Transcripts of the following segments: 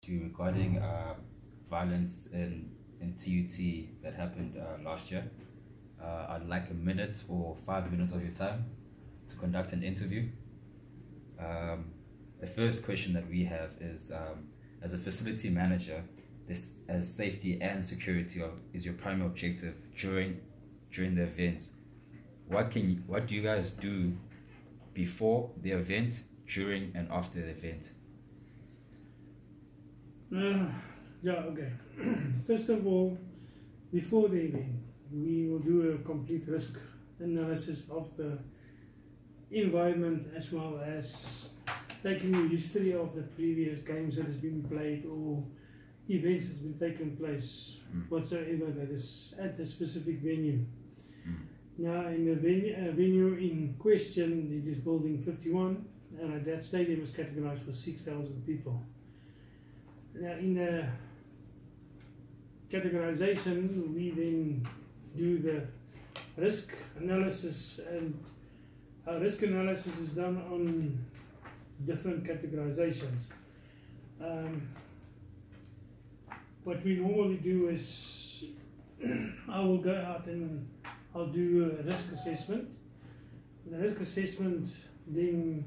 to you regarding violence in TUT that happened last year. I'd like a minute or 5 minutes of your time to conduct an interview. The first question that we have is, as a facility manager, this as safety and security is your primary objective during the event. What do you guys do before the event, during and after the event? Okay. First of all, before the event, we will do a complete risk analysis of the environment, as well as taking the history of the previous games that has been played or events that's been taking place whatsoever that is at the specific venue. Now, in the venue in question, it is building 51, and that stadium is categorized for 6,000 people. Now, in the categorization, we then do the risk analysis, and our risk analysis is done on different categorizations. What we normally do is I will go out and I'll do a risk assessment. The risk assessment then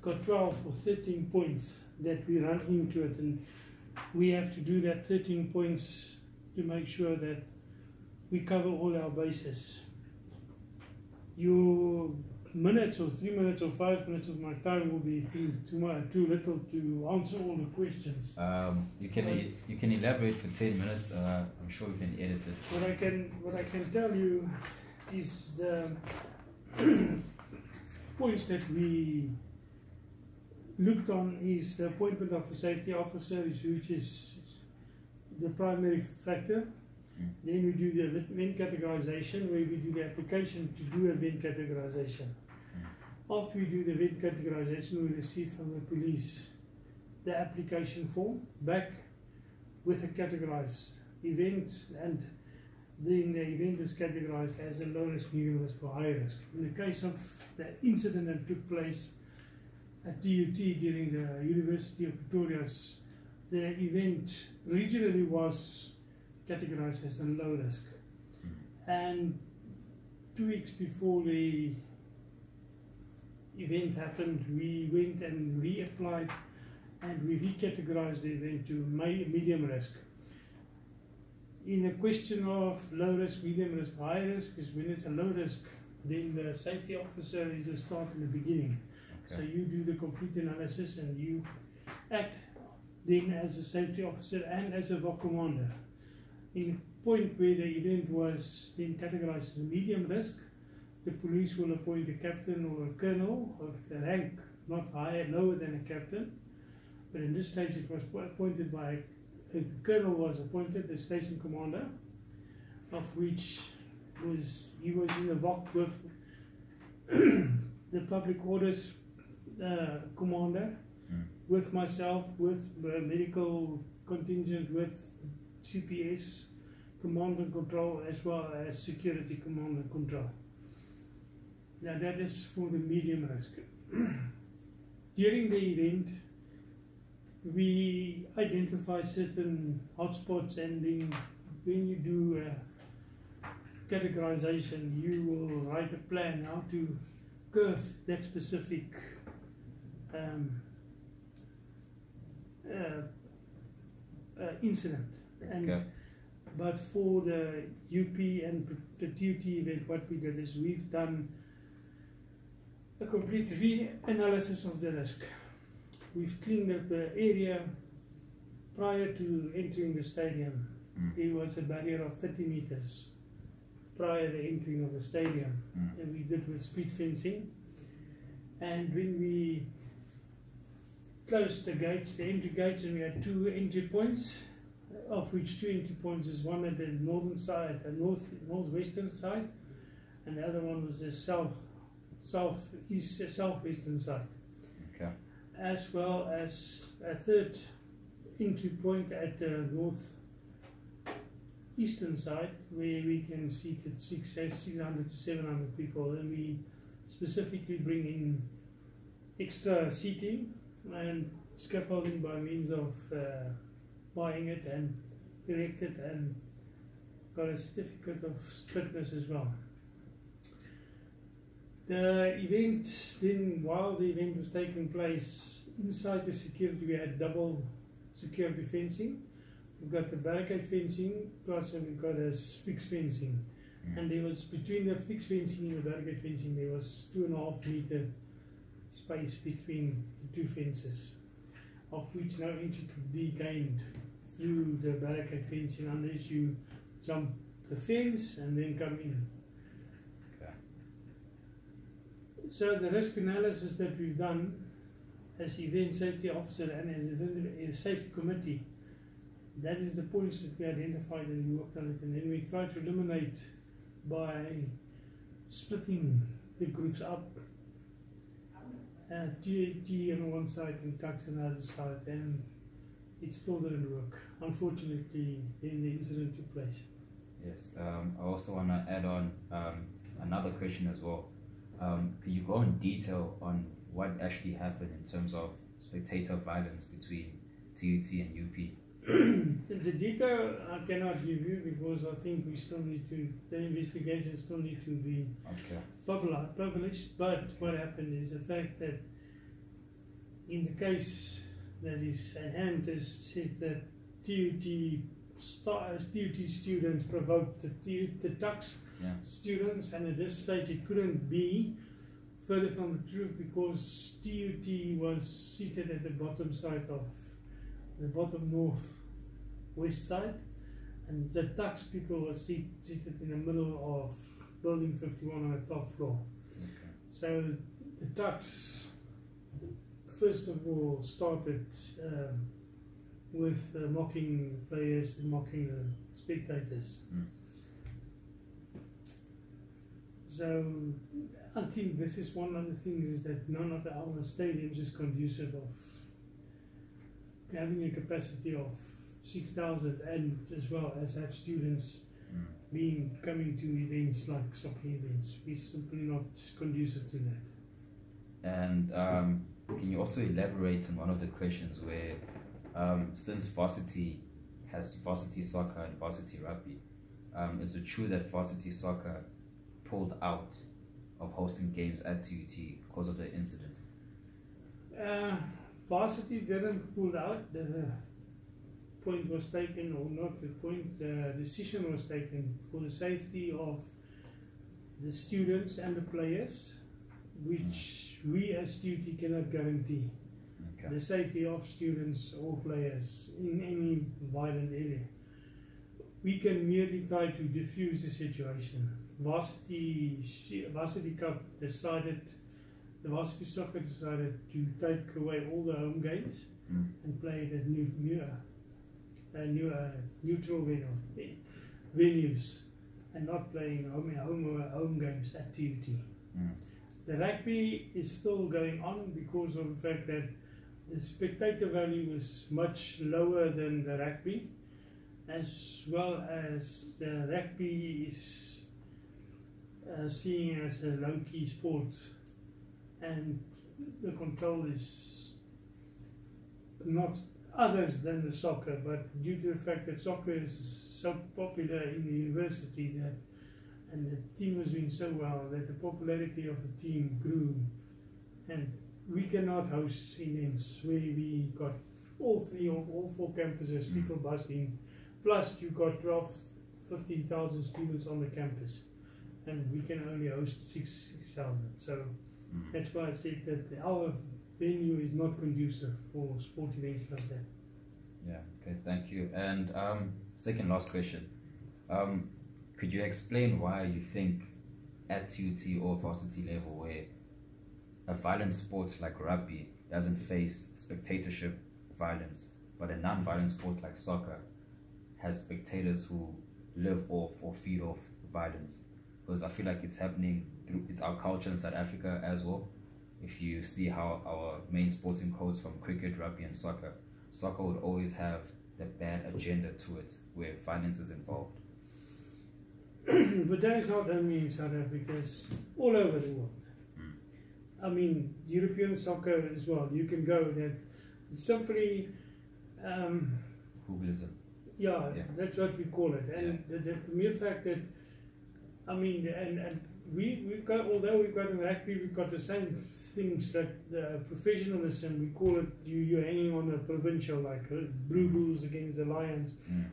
got 12 or 13 points that we run into it, and we have to do that 13 points to make sure that we cover all our bases. Your minutes or 3 minutes or 5 minutes of my time will be too little to answer all the questions. You can elaborate for 10 minutes. I'm sure we can edit it. What I can tell you is the points that we looked on is the appointment of a safety officer, which is the primary factor. Then we do the event categorization, where we do the application to do event categorization. After we do the event categorization, we receive from the police the application form back with a categorized event, and then the event is categorized as a low risk, medium risk, or high risk. In the case of the incident that took place at TUT during the University of Victoria's, the event originally was categorized as a low risk. And 2 weeks before the event happened, we went and reapplied and we recategorized the event to medium risk. In the question of low risk, medium risk, high risk, is when it's a low risk, then the safety officer is a start in the beginning. Okay. So you do the complete analysis and you act then as a safety officer and as a VOC commander. In the point where the event was then categorized as a medium risk, the police will appoint a captain or a colonel of the rank not higher, lower than a captain. But in this stage it was appointed by, the colonel was appointed the station commander, of which he was in the VOC with the public orders commander, with myself, with the medical contingent, with CPS command and control, as well as security command and control. Now that is for the medium risk. During the event, we identify certain hotspots, and then when you do categorization, you will write a plan how to curve that specific incident. Okay. But for the UP and the TUT event, what we did is we've done a complete re-analysis of the risk. We've cleaned up the area prior to entering the stadium. There was a barrier of 30 meters prior to entering of the stadium, and we did with speed fencing. And when we closed the gates, the entry gates, and we had 2 entry points, of which 2 entry points is one at the northern side, the northwestern side, and the other one was the southwestern side. Okay. As well as a third entry point at the northeastern side, where we can seat 600 to 700 people, and we specifically bring in extra seating and scaffolding by means of buying it and erected and got a certificate of fitness as well. The event then, while the event was taking place, inside the security we had double security fencing. We've got the barricade fencing, plus we've got a fixed fencing. And there was, between the fixed fencing and the barricade fencing, there was 2.5 meter space between the two fences, of which no entry could be gained through the barricade fencing unless you jump the fence and then come in. Okay. So the risk analysis that we've done as event safety officer and as a safety committee, that is the points that we identified and we worked on it, and then we tried to eliminate by splitting the groups up, TUT on one side and TUT on the other side, and it still didn't work. Unfortunately, then the incident took place. Yes, I also want to add on another question as well. Could you go in detail on what actually happened in terms of spectator violence between TUT and UP? The detail I cannot give you because I think we still need to, the investigation still need to be published. But what happened is the fact that in the case that is at hand is said that TUT students provoked the TUT students, and at this stage it couldn't be further from the truth because TUT was seated at the bottom side of the bottom north west side, and the TUT people were seated in the middle of building 51 on the top floor. Okay. So the TUT first of all started with mocking players and mocking the spectators. So I think this is one of the things is that none of our stadiums is conducive of having a capacity of 6,000 and as well as have students coming to events like soccer events. We're simply not conducive to that. And can you also elaborate on one of the questions where since varsity has varsity soccer and varsity rugby, is it true that varsity soccer pulled out of hosting games at TUT because of the incident? Varsity didn't pull out. The point was taken, or not the point, the decision was taken for the safety of the students and the players, which we as TUT cannot guarantee. Okay. The safety of students or players in any violent area. We can merely try to diffuse the situation. Varsity Cup decided, the varsity soccer decided to take away all the home games and play it at neutral venues and not playing home games at TUT. The rugby is still going on because of the fact that the spectator value is much lower than the rugby, as well as the rugby is seen as a low-key sport, and the control is not others than the soccer, but due to the fact that soccer is so popular in the university that, and the team was doing so well that the popularity of the team grew, and we cannot host events where we got all four campuses, people busting, plus you got 15,000 students on the campus, and we can only host 6,000. So that's why I said that our venue is not conducive for sport events like that. Yeah, okay, thank you. And second last question. Could you explain why you think at TUT or varsity level where a violent sport like rugby doesn't face spectatorship violence, but a non-violent sport like soccer has spectators who live off or feed off violence? Because I feel like it's happening it's our culture in South Africa as well. If you see how our main sporting codes from cricket, rugby and soccer would always have the bad agenda to it where violence is involved. But that is not only in South Africa, it's all over the world. I mean, European soccer as well. You can go that simply hooliganism. Yeah, that's what we call it. And the mere fact that, I mean, and we've got, although we've got in rugby, we've got the same things that the professionalism, we call it, you're hanging on a provincial, like Blue Bulls against the Lions,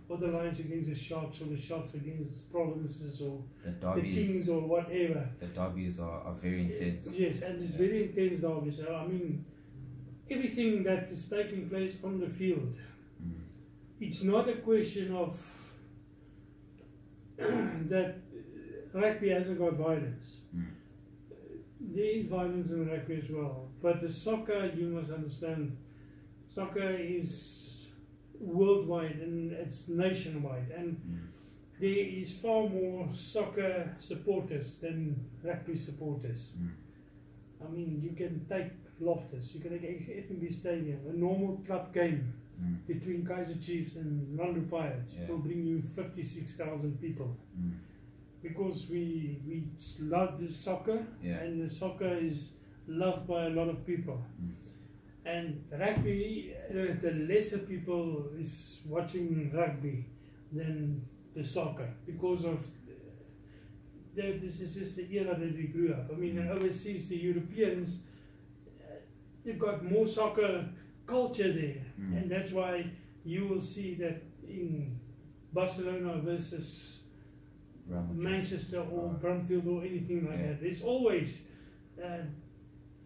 or the Lions against the Sharks, or the Sharks against the provinces, or the Kings, or whatever. The derbies are very intense. Yes, and it's very intense derbies. So, I mean, everything that is taking place on the field, it's not a question of that rugby hasn't got violence. There is violence in rugby as well, but the soccer, you must understand, soccer is worldwide and it's nationwide, and there is far more soccer supporters than rugby supporters. I mean, you can take Loftus, you can take FNB Stadium, a normal club game between Kaiser Chiefs and London Pirates will bring you 56,000 people. Because we love the soccer, and the soccer is loved by a lot of people. And rugby, the lesser people is watching rugby than the soccer, because of this is just the era that we grew up. I mean, overseas, the Europeans, they've got more soccer culture there, and that's why you will see that in Barcelona versus Manchester or Brumfield or anything like that, there's always the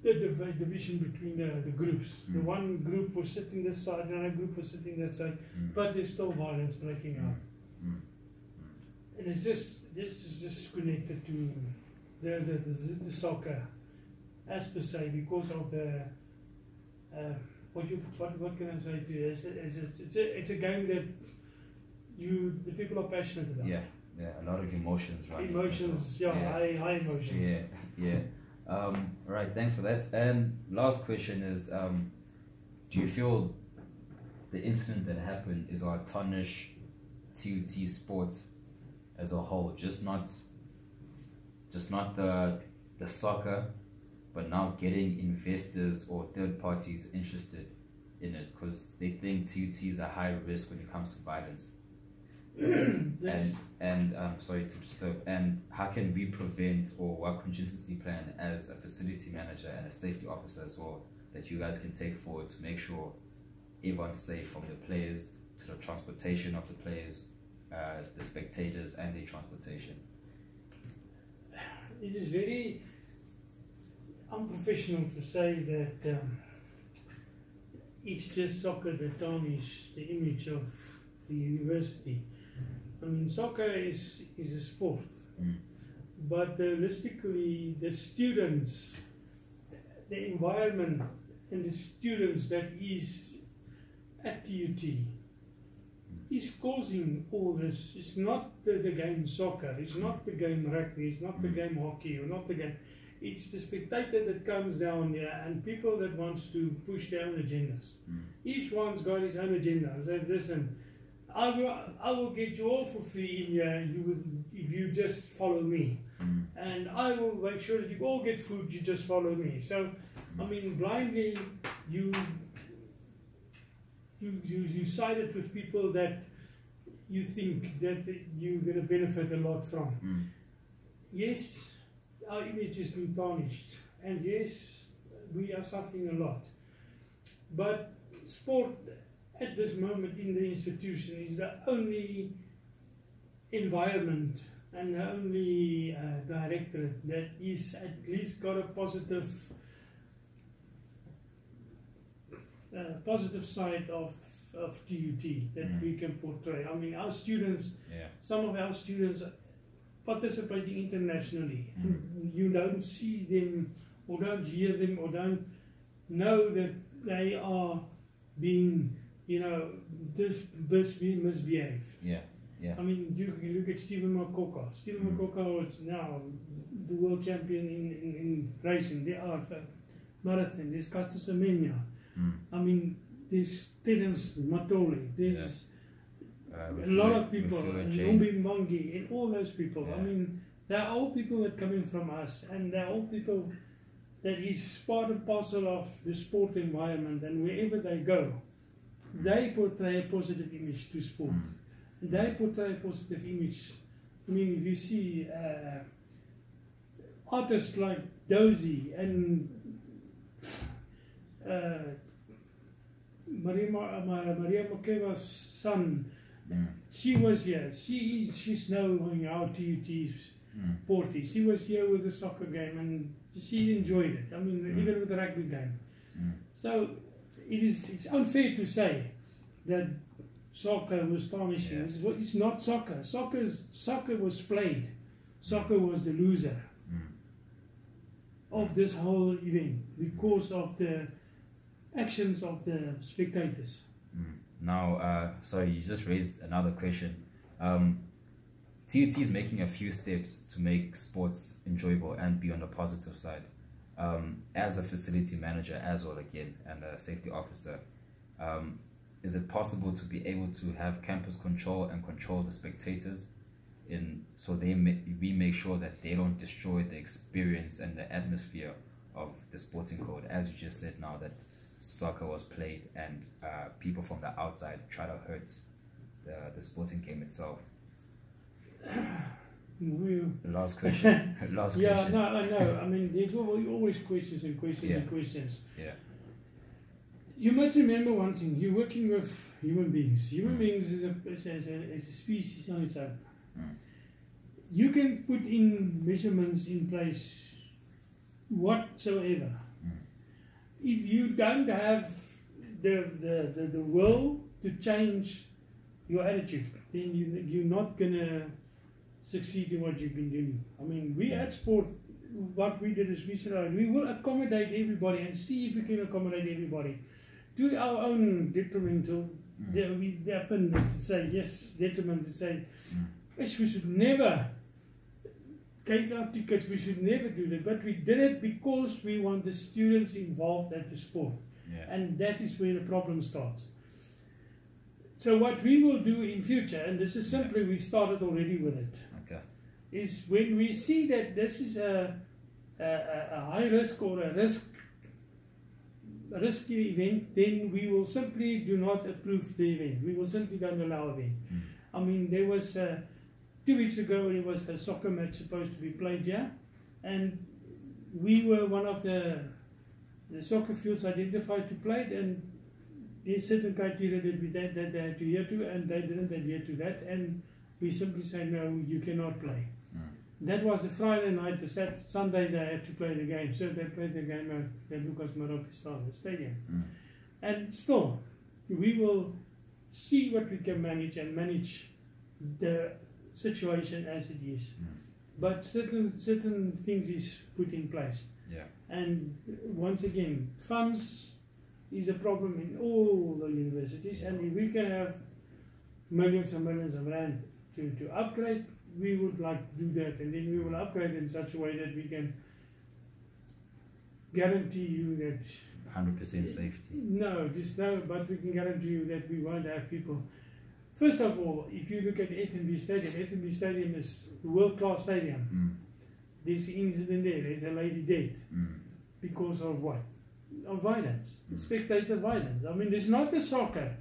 division between the groups. The one group was sitting this side, another group was sitting that side, but there's still violence breaking out. And it's just, this is just connected to the soccer as per se, because of the what can I say to you? It's a game that the people are passionate about. Yeah, a lot of emotions, right? Emotions, high emotions. Right, thanks for that. And last question is, do you feel the incident that happened is our tarnish TUT sport as a whole, just not the soccer, but now getting investors or third parties interested in it because they think TUT is a high risk when it comes to violence? and sorry to disturb. And how can we prevent, or what contingency plan as a facility manager and a safety officer as well that you guys can take forward to make sure everyone's safe, from the players to the transportation of the players, the spectators, and their transportation? It is very unprofessional to say that it's just soccer that tarnishes the image of the university. I mean, soccer is a sport, but realistically, the students, the environment, and the students that is at TUT is causing all this. It's not the game soccer, it's not the game rugby, it's not the game hockey, or not the game. It's the spectator that comes down there and people that wants to push their own agendas. Each one's got his own agenda. And say, listen, I will get you all for free in here if you just follow me. And I will make sure that you all get food, you just follow me. So, I mean, blindly, you sided with people that you think that you're going to benefit a lot from. Yes, our image has been tarnished, and yes, we are suffering a lot. But sport at this moment in the institution is the only environment and the only directorate that is at least got a positive side of TUT that we can portray. I mean, our students, some of our students participating internationally. You don't see them, or don't hear them, or don't know that they are being, misbehaved. I mean, you look at Stephen Makoka. Stephen Makoka was now the world champion in racing. There are marathon. There's Castor Semenya. I mean, there's Terence Matoli. There's a lot of people, Nombi Mangi, and all those people. I mean, they're all people that come in from us, and they're all people that is part and parcel of the sport environment, and wherever they go, They portray a positive image to sport. They portray a positive image. I mean, if you see artists like Dozy and Maria Makeva's son, she was here. She's knowing how TUT's Porty. She was here with the soccer game and she enjoyed it. I mean, even with the rugby game. So it's unfair to say that soccer was tarnishing. It's not soccer. Soccer was played. Soccer was the loser of this whole event because of the actions of the spectators. Now, sorry, you just raised another question. TUT is making a few steps to make sports enjoyable and be on the positive side. As a facility manager as well again and a safety officer, is it possible to be able to have campus control and control the spectators so we make sure that they don't destroy the experience and the atmosphere of the sporting code, as you just said now that soccer was played and people from the outside try to hurt the sporting game itself? Last question. Last yeah, question. no, I know. I mean, there's always questions and questions and questions. Yeah. You must remember one thing. You're working with human beings. Human beings is a species on its own. You can put in measurements in place whatsoever. If you don't have the will to change your attitude, then you're not going to succeed in what you've been doing. I mean, we at Sport, what we did is we said, we will accommodate everybody and see if we can accommodate everybody to our own detrimental. We happen to say, yes, detriment, to say, yes, we should never take our tickets, we should never do that. But we did it because we want the students involved at the sport. And that is where the problem starts. So what we will do in future, and this is simply, we've started already with it, is when we see that this is a high risk or a risky event, then we will simply do not approve the event. We will simply don't allow it. I mean, there was 2 weeks ago, there was a soccer match supposed to be played here, and we were one of the soccer fields identified to play it, and there's certain criteria that they had to adhere to, and they didn't adhere to that, and we simply say, no, you cannot play. That was a Friday night. The Sunday they had to play the game, so they played the game at Lucas Maropi Stadium. And still, we will see what we can manage and manage the situation as it is. But certain things is put in place. And once again, funds is a problem in all the universities, and if we can have millions and millions of rand to upgrade, we would like to do that, and then we will upgrade in such a way that we can guarantee you that 100% safety. No, but we can guarantee you that we won't have people. First of all, if you look at the FNB Stadium is a world-class stadium. There's an incident there, there's a lady dead. Because of what? Of violence, spectator violence. I mean, it's not the soccer.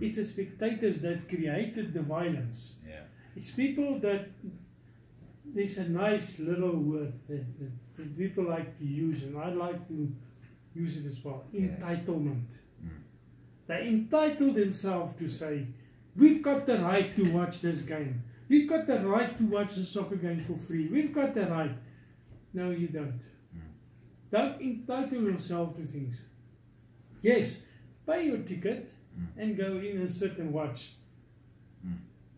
It's the spectators that created the violence. It's people that, there's a nice little word that people like to use, and I like to use it as well, entitlement. They entitle themselves to say, we've got the right to watch this game. We've got the right to watch the soccer game for free. We've got the right. No, you don't. Don't entitle yourself to things. Yes, pay your ticket and go in and sit and watch.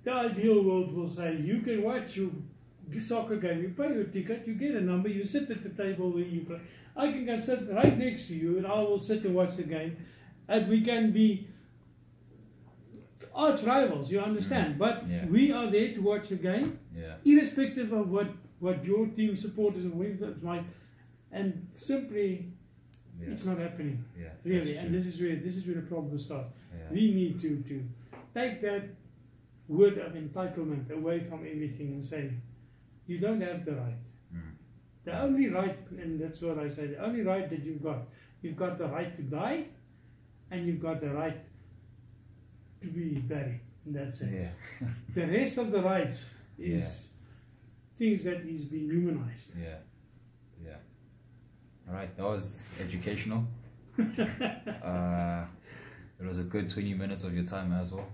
The ideal world will say, you can watch your soccer game, you pay your ticket, you get a number, you sit at the table where you play. I can come sit right next to you and I will sit and watch the game. And we can be arch rivals, you understand? But we are there to watch the game, irrespective of what your team supporters and and simply it's not happening, really. And this is where the problem starts. We need to take that word of entitlement away from everything and say, you don't have the right. The only right, and that's what I say, the only right that you've got the right to die, and you've got the right to be buried in that sense. Yeah. The rest of the rights is things that is being humanized. Yeah. Yeah. All right, that was educational. It was a good 20 minutes of your time as well.